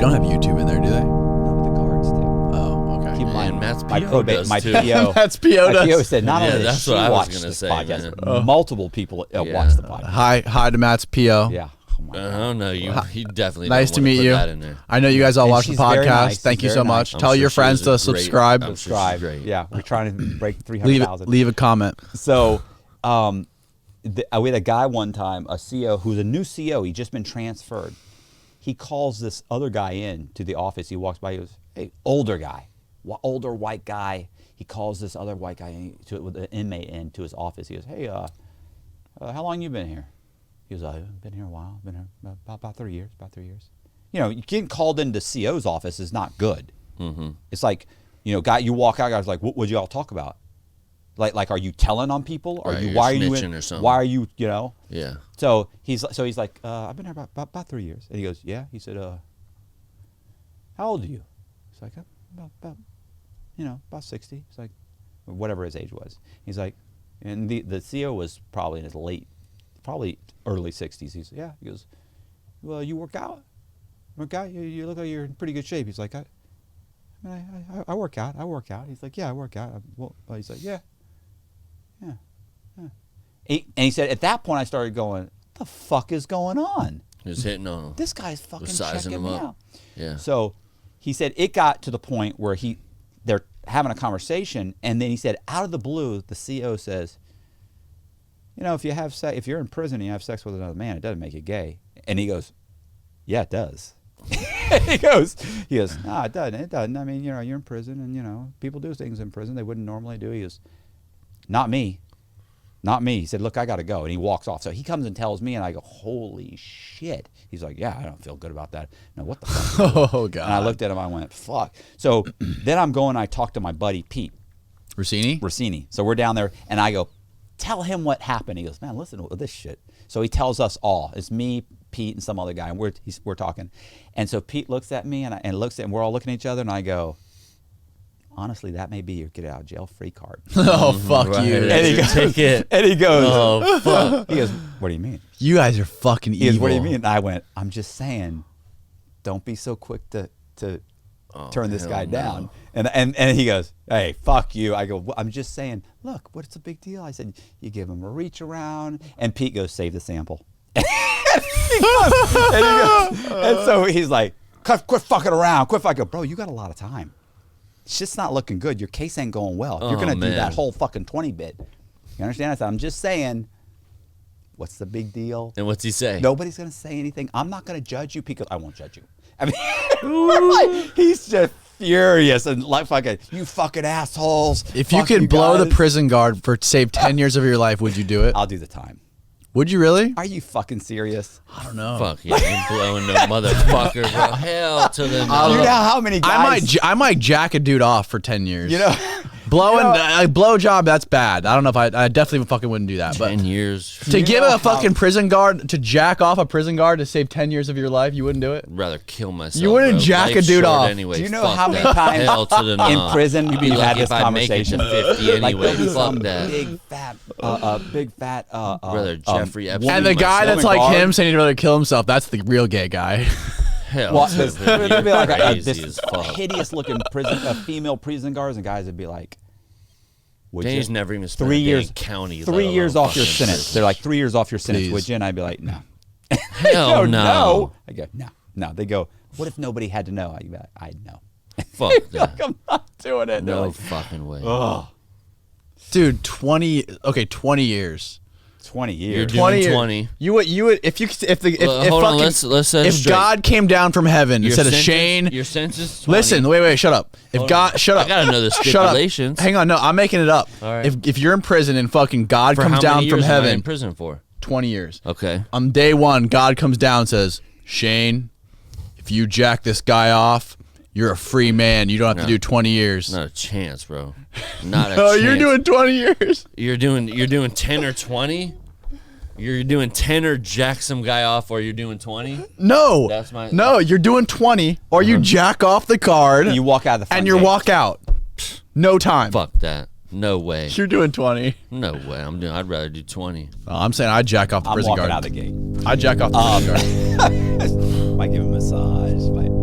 don't have YouTube in there, do they? No, but the guards do. Oh, okay. Keep in mind, Matt's my PO probate, does my too. PO. That's PO My PO does. said not Yeah, only did that's she what I was watch gonna this say, podcast, man. multiple people watch the podcast. Hi to Matt's PO. Yeah. Oh my God. Oh no, you definitely Nice don't to wanna meet put you. that in there. I know you guys all And watch the she's very podcast. nice. Thank She's you so very much. nice. Tell I'm your sure friends she to is great. subscribe. I'm sure she's Subscribe. great. Yeah, we're trying to break Leave 300,000. leave a comment. So, we had a guy one time, a CO, who's a new CO. He'd just been transferred. He calls this other guy in to the office. He walks by. He goes, "Hey, older guy, older white guy." He calls this other white guy with an inmate into his office. He goes, "Hey, how long you been here?" He goes, "I've been here a while. Been here about 3 years. About 3 years." You know, getting called into CO's office is not good. Mm-hmm. It's like, you know, guy, you walk out, guys like, "What would you all talk about?" Like, are you telling on people? Are Right, you? you're Why are you? snitching or something. Why are you? You know? Yeah. So he's like, "I've been here about 3 years." And he goes, "Yeah." He said, "How old are you?" He's like, "About about 60." He's like, whatever his age was. He's like, and the CO was probably in his probably early 60s. He's, "Yeah." He goes, "Well, you work out? You look like you're in pretty good shape." He's like, I work out. I work out." He's like, "Yeah, I work out." He's like, "Yeah. And he said, at that point, I started going, "What the fuck is going on? He was hitting on him. This guy's fucking sizing checking him me up. out." Yeah. So he said it got to the point where they're having a conversation, and then he said, out of the blue, the CO says, "You know, if you're in prison and you have sex with another man, it doesn't make you gay." And he goes, "Yeah, it does." he goes, "No, it doesn't. It doesn't. I mean, you know, you're in prison, and you know, people do things in prison they wouldn't normally do." He goes, "Not me. Not me." He said, "Look, I got to go." And he walks off. So he comes and tells me, and I go, "Holy shit." He's like, "Yeah, I don't feel good about that." No, what the fuck? Oh God. And I looked at him, I went, "Fuck." So then I talked to my buddy Pete Rossini. So we're down there, and I go, "Tell him what happened." He goes, "Man, listen to this shit." So he tells us all. It's me, Pete, and some other guy, and we're talking. And so Pete looks at me, and we're all looking at each other, and I go, "Honestly, that may be your get out of jail free card." Oh fuck Right. you. And he goes, Take it. And he goes, Oh fuck. he goes, "What do you mean?" You guys are fucking He goes, evil. "What do you mean?" And I went, "I'm just saying, don't be so quick to turn this hell guy no. down." And he goes, "Hey, fuck you." I go, "Well, I'm just saying, look, what's the big deal?" I said, "You give him a reach around." And Pete goes, "Save the sample." and so he's like, quit fucking around. Quit fucking. Bro, you got a lot of time. It's just not looking good. Your case ain't going well. You're going to do that whole fucking 20 bit. You understand? I said, "I'm just saying, what's the big deal?" And what's he say? Nobody's going to say anything. I'm not going to judge you because I won't judge you. I mean, he's just furious and like fucking, "You fucking assholes." If you Fuck could blow the guys." prison guard for save 10 years of your life, would you do it? I'll do the time. Would you really? Are you fucking serious? I don't know. Fuck yeah, you blowing no motherfucker, bro. Hell to the You no. know how many guys? I might jack a dude off for 10 years. You know, Blowing a blow job, that's bad. I don't know if I definitely fucking wouldn't do that. But 10 years. to You give know a fucking prison guard to jack off a prison guard to save 10 years of your life, you wouldn't do it? I'd rather kill myself. You wouldn't bro. jack a Life's dude short off. Anyway. Do you know Fuck how many that. times Hell to the in no. prison I'd be you've had lucky this if I make it to conversation? 50 Like anyway. there'll be Fuck some that. big fat, Brother Jeffrey Epstein. And the guy that's woman like guard. him saying he'd rather kill himself, that's the real gay guy. Hell Well, to there'd the be like crazy this as fuck. hideous looking female prison guards, and guys would be like, "Would Danny's you?" never even spent 3 a day years, in county. 3 years off your fucking sentence. They're like 3 years off your sentence, Please. would you? And I'd be like, "No." Hell no. I go, no. They go, "What if nobody had to know?" I go, "I'd know." Fuck that. I'm not doing it. They're No like, fucking way. "Oh, Dude, 20 years. 20 You're years." doing 20 years. 20. You would if Hold on, let's set it if straight. God came down from heaven Your instead of sentence- Shane, Your sentence is 20. listen, wait, shut up. If Hold God, on. shut up. I gotta know the Shut up. stipulations. Hang on, no, I'm making it up. All right. If you're in prison and fucking God For comes how down many from years am I heaven, in prison for? 20 years. Okay. On day one, God comes down and says, "Shane, if you jack this guy off, you're a free man. You don't have to do 20 years." Not a chance, bro. Not a Oh, chance. you're doing 20 years. You're doing 10 or 20? You're doing 10 or jack some guy off, or you're doing 20? No. That's my- No, you're doing 20, or you jack off the card You walk out of the front and you gate. walk out. No time. Fuck that. No way. You're doing 20. No way. I'd rather do 20. No, I'm saying I'd jack off the I'm prison walking guard. out of the gate. I'd jack off the prison guard. Might give him a massage. Might